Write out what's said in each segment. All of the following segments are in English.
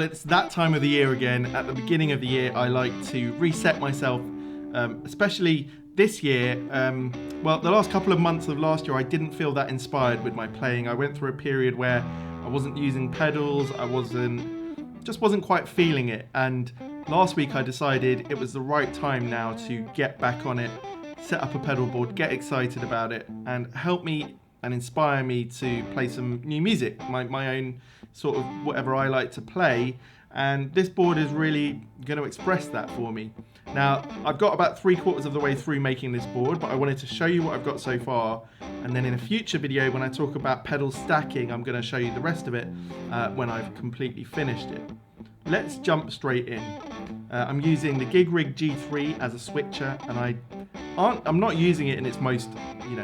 It's that time of the year again. At the beginning of the year, I like to reset myself, especially this year. Well, the last couple of months of last year, I didn't feel that inspired with my playing. I went through a period where I wasn't using pedals. I just wasn't quite feeling it. And last week I decided it was the right time now to get back on it, set up a pedal board, get excited about it, and help me and inspire me to play some new music, my own sort of whatever I like to play. And this board is really going to express that for me. Now, I've got about 3/4 of the way through making this board, but I wanted to show you what I've got so far. And then in a future video, when I talk about pedal stacking, I'm going to show you the rest of it when I've completely finished it. Let's jump straight in. I'm using the Gig Rig G3 as a switcher, and I'm not using it in its most,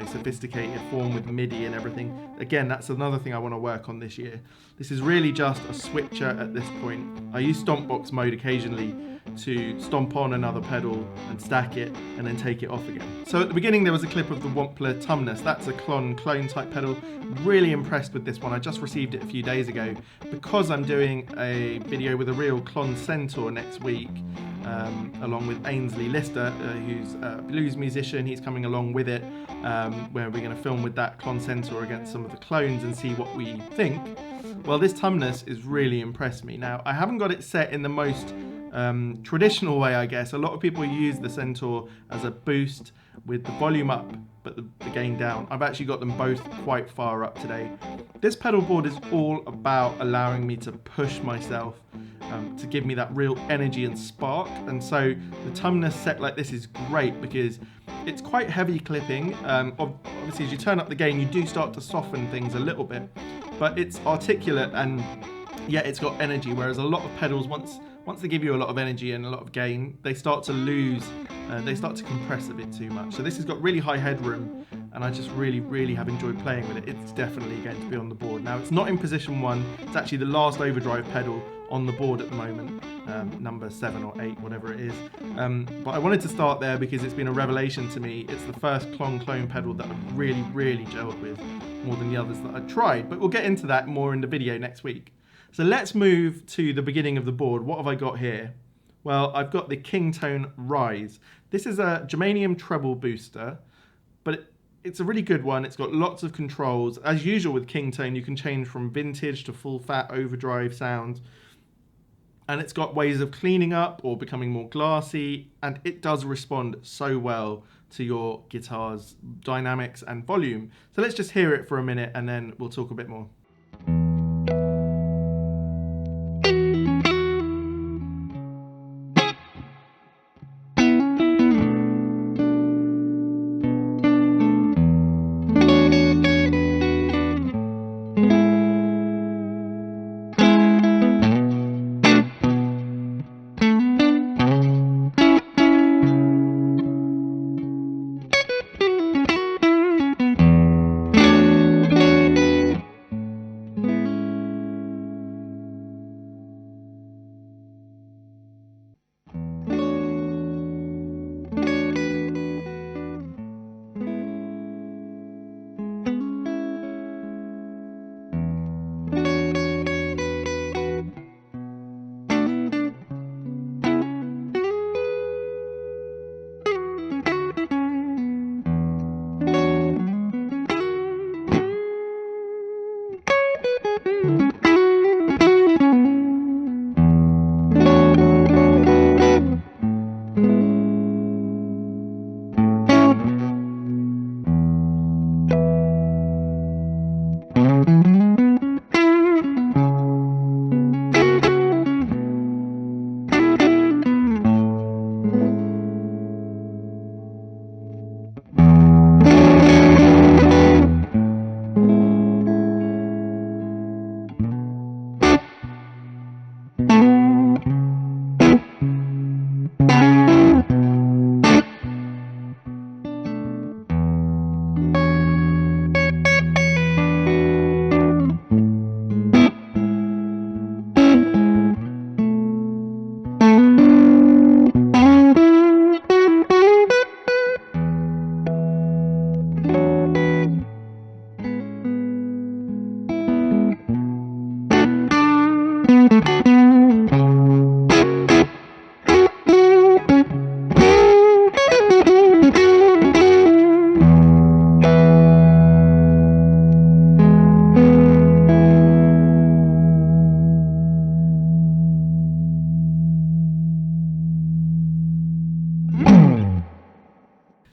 sophisticated form with MIDI and everything. Again, that's another thing I want to work on this year. This is really just a switcher at this point. I use Stompbox mode occasionally to stomp on another pedal and stack it and then take it off again. So at the beginning there was a clip of the Wampler Tumnus. That's a clone type pedal. Really impressed with this one. I just received it a few days ago because I'm doing a video with a real clone centaur next week, along with Ainsley Lister, who's a blues musician. He's coming along with it, where we're going to film with that clone centaur against some of the clones and see what we think. Well, this Tumnus has really impressed me. Now, I haven't got it set in the most traditional way, I guess. A lot of people use the Centaur as a boost with the volume up but the gain down. I've actually got them both quite far up today. This pedal board is all about allowing me to push myself, to give me that real energy and spark. And so the Tumnus set like this is great because it's quite heavy clipping. Obviously, as you turn up the gain, you do start to soften things a little bit, but it's articulate and yet it's got energy, whereas a lot of pedals, once they give you a lot of energy and a lot of gain, they start to lose, they start to compress a bit too much. So this has got really high headroom, and I just really have enjoyed playing with it. It's definitely going to be on the board. Now, it's not in position 1, it's actually the last overdrive pedal on the board at the moment, number 7 or 8, whatever it is. But I wanted to start there because it's been a revelation to me. It's the first clone pedal that I've really gelled with, more than the others that I've tried. But we'll get into that more in the video next week. So let's move to the beginning of the board. What have I got here? Well, I've got the Kingtone Rise. This is a germanium treble booster, but it's a really good one. It's got lots of controls. As usual with Kingtone, you can change from vintage to full fat overdrive sound. And it's got ways of cleaning up or becoming more glassy, and it does respond so well to your guitar's dynamics and volume. So let's just hear it for a minute and then we'll talk a bit more.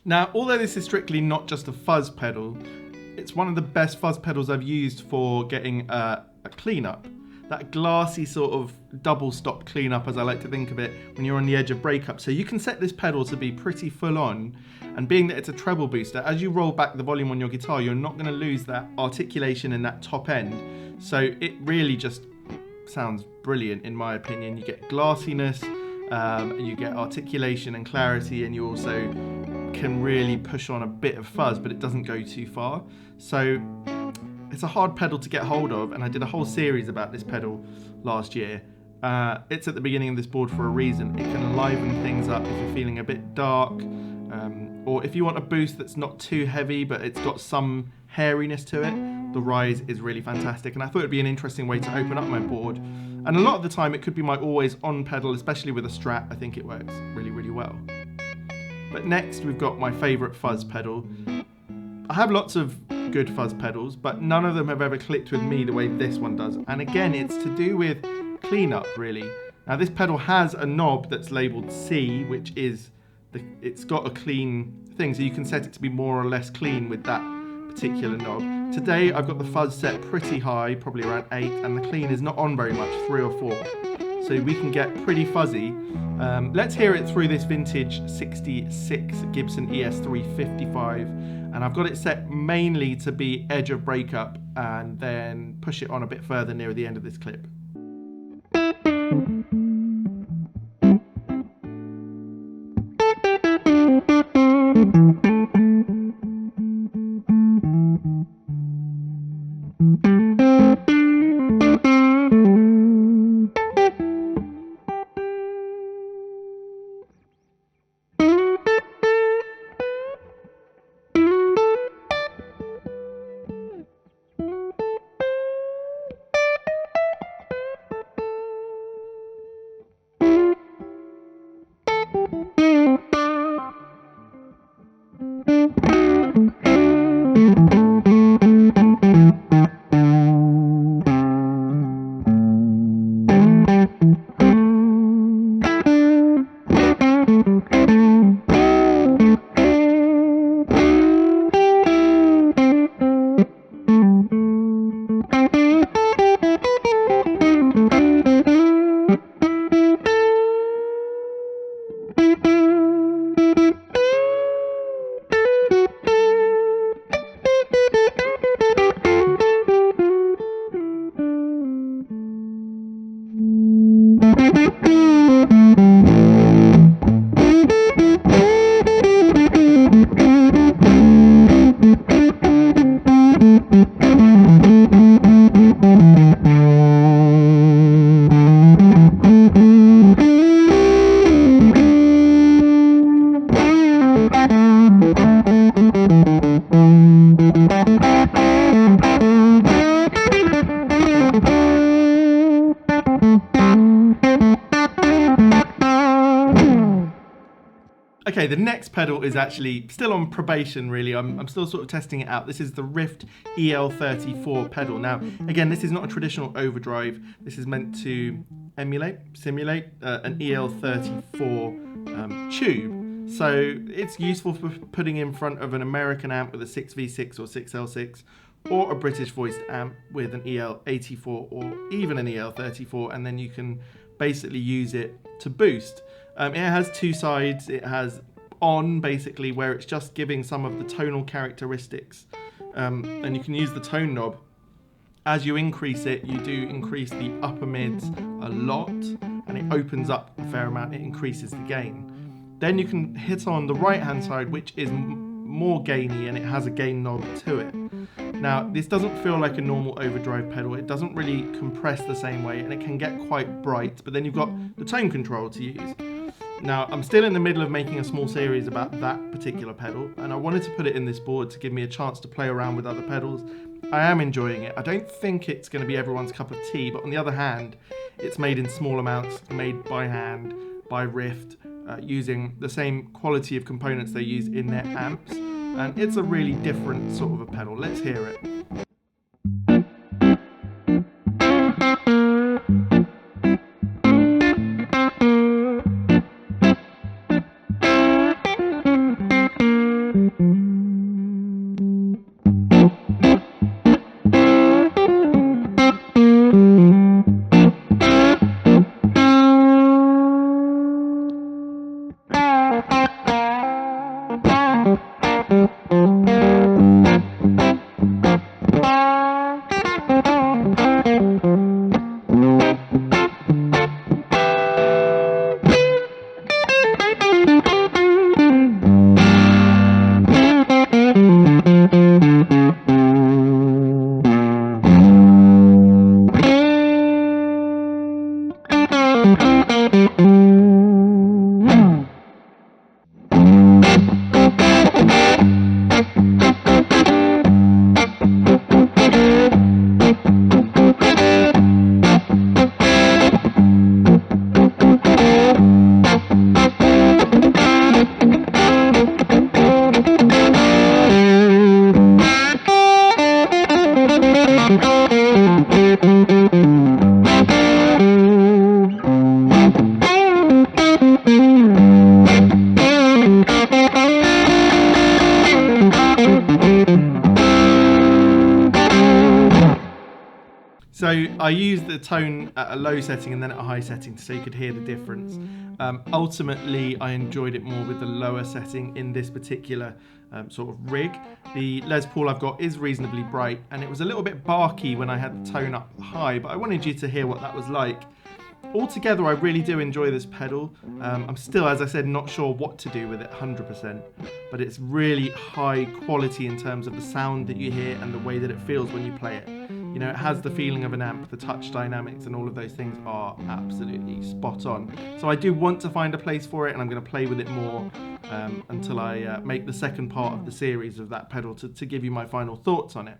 Now, although this is strictly not just a fuzz pedal, it's one of the best fuzz pedals I've used for getting a cleanup. That glassy sort of double stop cleanup, as I like to think of it, when you're on the edge of breakup. So you can set this pedal to be pretty full on, and being that it's a treble booster, as you roll back the volume on your guitar, you're not going to lose that articulation in that top end. So it really just sounds brilliant in my opinion. You get glassiness, you get articulation and clarity, and you also can really push on a bit of fuzz, but it doesn't go too far. So it's a hard pedal to get hold of, and I did a whole series about this pedal last year. It's at the beginning of this board for a reason. It can liven things up if you're feeling a bit dark, or if you want a boost that's not too heavy but it's got some hairiness to it. The Rise is really fantastic, and I thought it'd be an interesting way to open up my board. And a lot of the time it could be my always on pedal, especially with a Strat. I think it works really, really well. But next we've got my favourite fuzz pedal. I have lots of good fuzz pedals, but none of them have ever clicked with me the way this one does. And again, it's to do with cleanup, really. Now this pedal has a knob that's labelled C, which is, it's got a clean thing, so you can set it to be more or less clean with that particular knob. Today I've got the fuzz set pretty high, probably around 8, and the clean is not on very much, 3 or 4. So we can get pretty fuzzy. Let's hear it through this vintage 66 Gibson ES355, and I've got it set mainly to be edge of breakup, and then push it on a bit further near the end of this clip. Okay, the next pedal is actually still on probation, really. I'm still sort of testing it out. This is the Rift EL34 pedal. Now, again, this is not a traditional overdrive. This is meant to simulate an EL34 tube. So it's useful for putting in front of an American amp with a 6V6 or 6L6, or a British voiced amp with an EL84 or even an EL34, and then you can basically use it to boost. It has two sides. It has on, basically, where it's just giving some of the tonal characteristics, and you can use the tone knob. As you increase it, you do increase the upper mids a lot, and it opens up a fair amount. It increases the gain. Then you can hit on the right hand side, which is more gainy, and it has a gain knob to it. Now, this doesn't feel like a normal overdrive pedal. It doesn't really compress the same way, and it can get quite bright, but then you've got the tone control to use. Now, I'm still in the middle of making a small series about that particular pedal, and I wanted to put it in this board to give me a chance to play around with other pedals. I am enjoying it. I don't think it's going to be everyone's cup of tea, but on the other hand, It's made in small amounts, made by hand, by Rift, using the same quality of components they use in their amps, and it's a really different sort of a pedal. Let's hear it. So I used the tone at a low setting and then at a high setting so you could hear the difference. Ultimately, I enjoyed it more with the lower setting in this particular sort of rig. The Les Paul I've got is reasonably bright, and it was a little bit barky when I had the tone up high, but I wanted you to hear what that was like. Altogether, I really do enjoy this pedal. I'm still, as I said, not sure what to do with it 100%, but it's really high quality in terms of the sound that you hear and the way that it feels when you play it. You know, it has the feeling of an amp, the touch dynamics and all of those things are absolutely spot on. So I do want to find a place for it, and I'm going to play with it more until I make the second part of the series of that pedal to give you my final thoughts on it.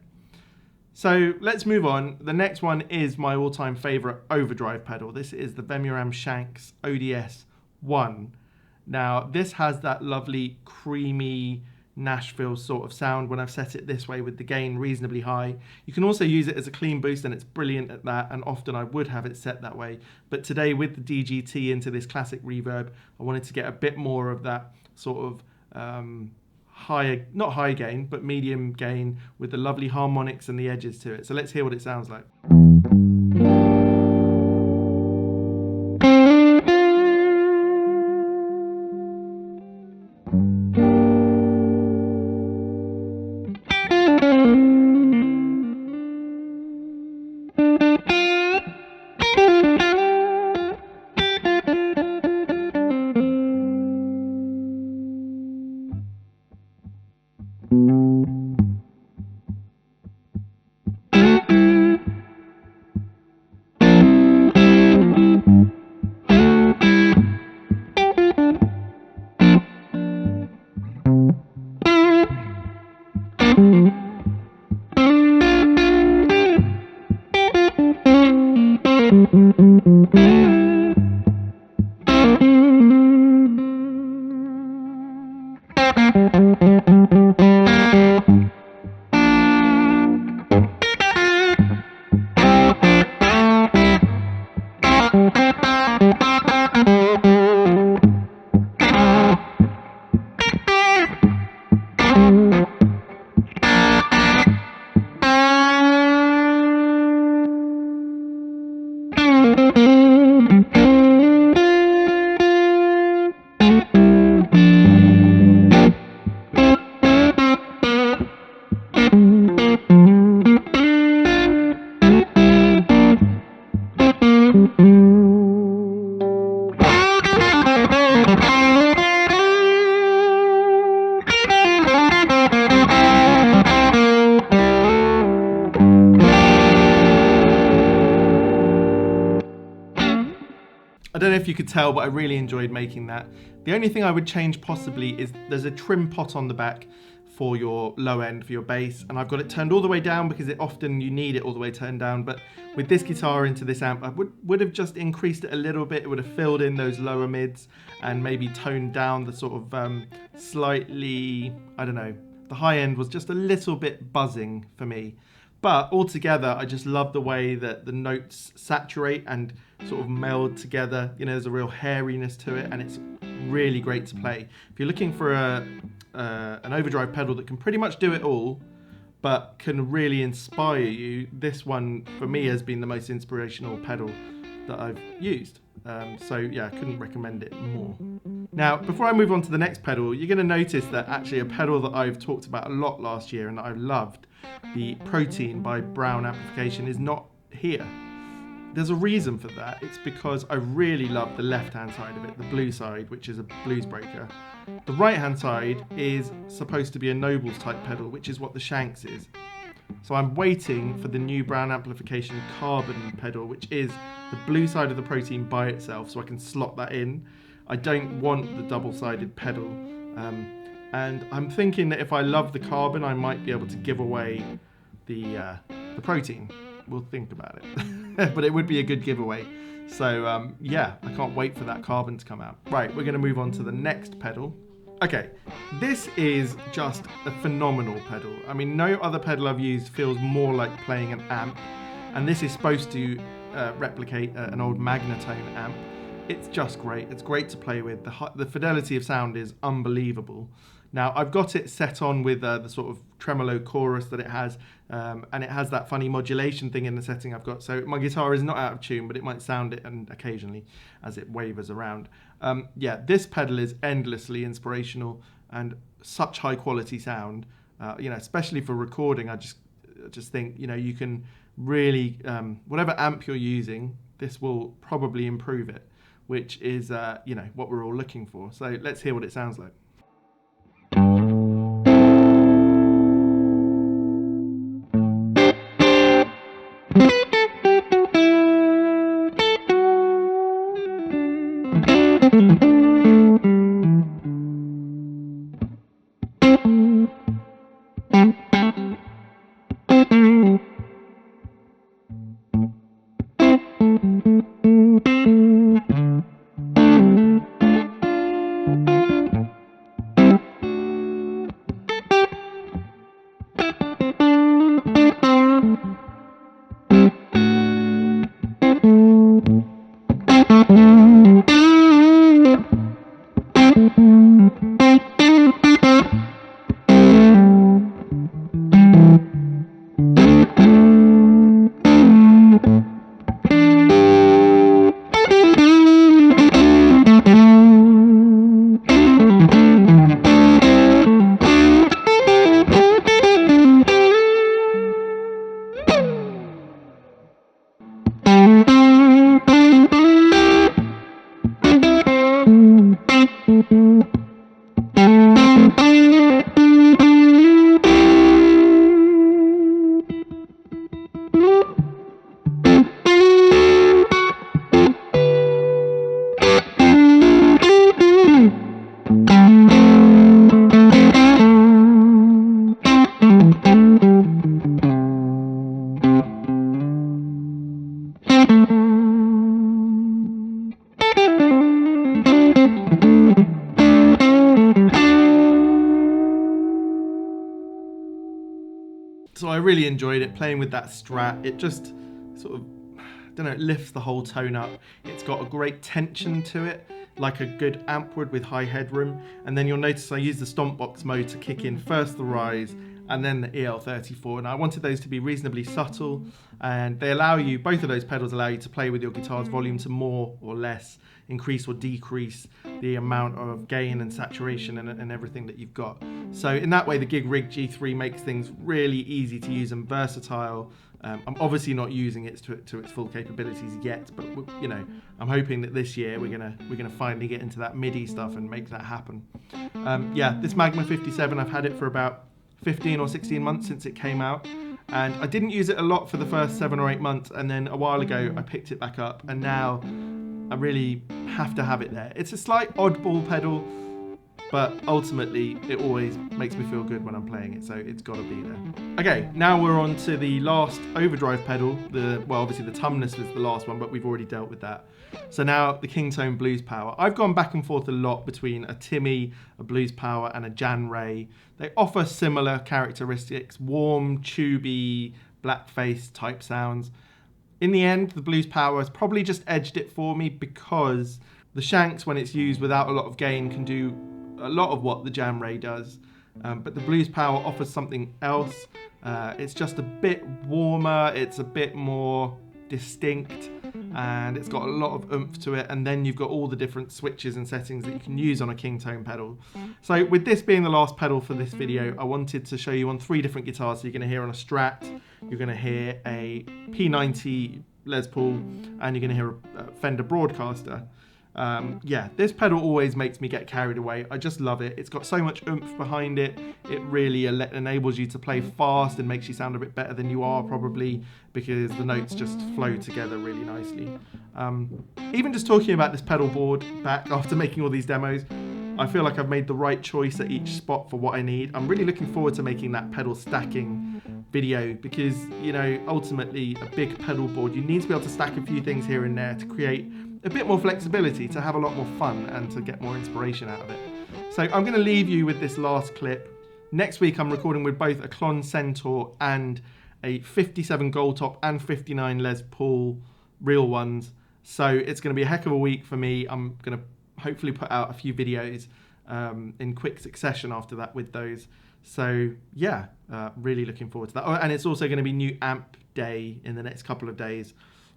So let's move on. The next one is my all-time favorite overdrive pedal. This is the Vemuram Shanks ODS 1. Now, this has that lovely creamy Nashville sort of sound when I've set it this way with the gain reasonably high. You can also use it as a clean boost, and it's brilliant at that, and often I would have it set that way. But today, with the DGT into this classic reverb, I wanted to get a bit more of that sort of higher, not high gain, but medium gain with the lovely harmonics and the edges to it. So let's hear what it sounds like. I don't know if you could tell, but I really enjoyed making that. The only thing I would change possibly is there's a trim pot on the back for your low end, for your bass, and I've got it turned all the way down because you need it all the way turned down. But with this guitar into this amp, I would have just increased it a little bit. It would have filled in those lower mids and maybe toned down the sort of slightly, I don't know, the high end was just a little bit buzzing for me. But altogether, I just love the way that the notes saturate and sort of meld together. You know, there's a real hairiness to it, and it's really great to play. If you're looking for an overdrive pedal that can pretty much do it all, but can really inspire you, this one for me has been the most inspirational pedal that I've used. So yeah, I couldn't recommend it more. Now, before I move on to the next pedal, you're going to notice that actually a pedal that I've talked about a lot last year and that I've loved, the Protein by Brown Amplification, is not here. There's a reason for that. It's because I really love the left-hand side of it, the blue side, which is a blues breaker. The right-hand side is supposed to be a Nobles type pedal, which is what the Shanks is. So I'm waiting for the new Brown Amplification Carbon pedal, which is the blue side of the Protein by itself, so I can slot that in. I don't want the double-sided pedal. And I'm thinking that if I love the Carbon, I might be able to give away the Protein. We'll think about it. But it would be a good giveaway. So yeah, I can't wait for that Carbon to come out. Right, we're going to move on to the next pedal. Okay, this is just a phenomenal pedal. I mean, no other pedal I've used feels more like playing an amp. And this is supposed to replicate an old Magnatone amp. It's just great. It's great to play with. The fidelity of sound is unbelievable. Now, I've got it set on with the sort of tremolo chorus that it has, and it has that funny modulation thing in the setting I've got. So my guitar is not out of tune, but it might sound it and occasionally as it wavers around. Yeah, this pedal is endlessly inspirational and such high quality sound. You know, especially for recording, I just think, you know, you can really, whatever amp you're using, this will probably improve it, which is, you know, what we're all looking for. So let's hear what it sounds like. So I really enjoyed it, playing with that Strat. It just sort of, I don't know, it lifts the whole tone up. It's got a great tension to it, like a good amp would with high headroom. And then you'll notice I use the stomp box mode to kick in first the Rise and then the EL34. And I wanted those to be reasonably subtle, and they allow you, both of those pedals allow you to play with your guitar's volume to more or less, increase or decrease the amount of gain and saturation and everything that you've got. So in that way, the Gig Rig G3 makes things really easy to use and versatile. I'm obviously not using it to its full capabilities yet, but you know, I'm hoping that this year we're gonna finally get into that MIDI stuff and make that happen. Yeah, this Magma 57, I've had it for about 15 or 16 months since it came out, and I didn't use it a lot for the first 7 or 8 months, and then a while ago I picked it back up, and now I really have to have it there. It's a slight oddball pedal. but ultimately it always makes me feel good when I'm playing it, so it's got to be there. Okay, now we're on to the last overdrive pedal. Well, obviously the Tumnus was the last one, but we've already dealt with that. So now the Kingtone Blues Power. I've gone back and forth a lot between a Timmy, a Blues Power, and a Jan Ray. They offer similar characteristics, warm, tubey, blackface type sounds. In the end, the Blues Power has probably just edged it for me because the Shanks, when it's used without a lot of gain, can do a lot of what the Jan Ray does. But the Blues Power offers something else. It's just a bit warmer, it's a bit more distinct, and it's got a lot of oomph to it, and then you've got all the different switches and settings that you can use on a Kingtone pedal. So with this being the last pedal for this video, I wanted to show you on 3 different guitars. So you're going to hear on a Strat, you're going to hear a P90 Les Paul, and you're going to hear a Fender Broadcaster. Yeah, this pedal always makes me get carried away. I just love it. It's got so much oomph behind it. It really enables you to play fast and makes you sound a bit better than you are probably, because the notes just flow together really nicely. Even just talking about this pedal board back after making all these demos, I feel like I've made the right choice at each spot for what I need. I'm really looking forward to making that pedal stacking video because, you know, ultimately a big pedal board, you need to be able to stack a few things here and there to create a bit more flexibility, to have a lot more fun and to get more inspiration out of it. So I'm going to leave you with this last clip. Next week I'm recording with both a Klon Centaur and a 57 Gold Top and 59 Les Paul real ones. So it's going to be a heck of a week for me. I'm going to hopefully put out a few videos in quick succession after that with those. So yeah, really looking forward to that. Oh, and it's also going to be new amp day in the next couple of days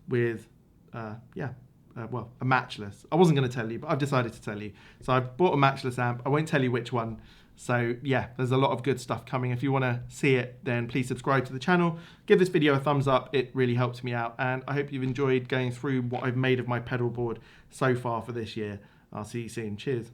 with, well, a matchless. I wasn't going to tell you, but I've decided to tell you. So I've bought a matchless amp. I won't tell you which one. So yeah, there's a lot of good stuff coming. If you want to see it, then please subscribe to the channel. Give this video a thumbs up. It really helps me out. And I hope you've enjoyed going through what I've made of my pedal board so far for this year. I'll see you soon. Cheers.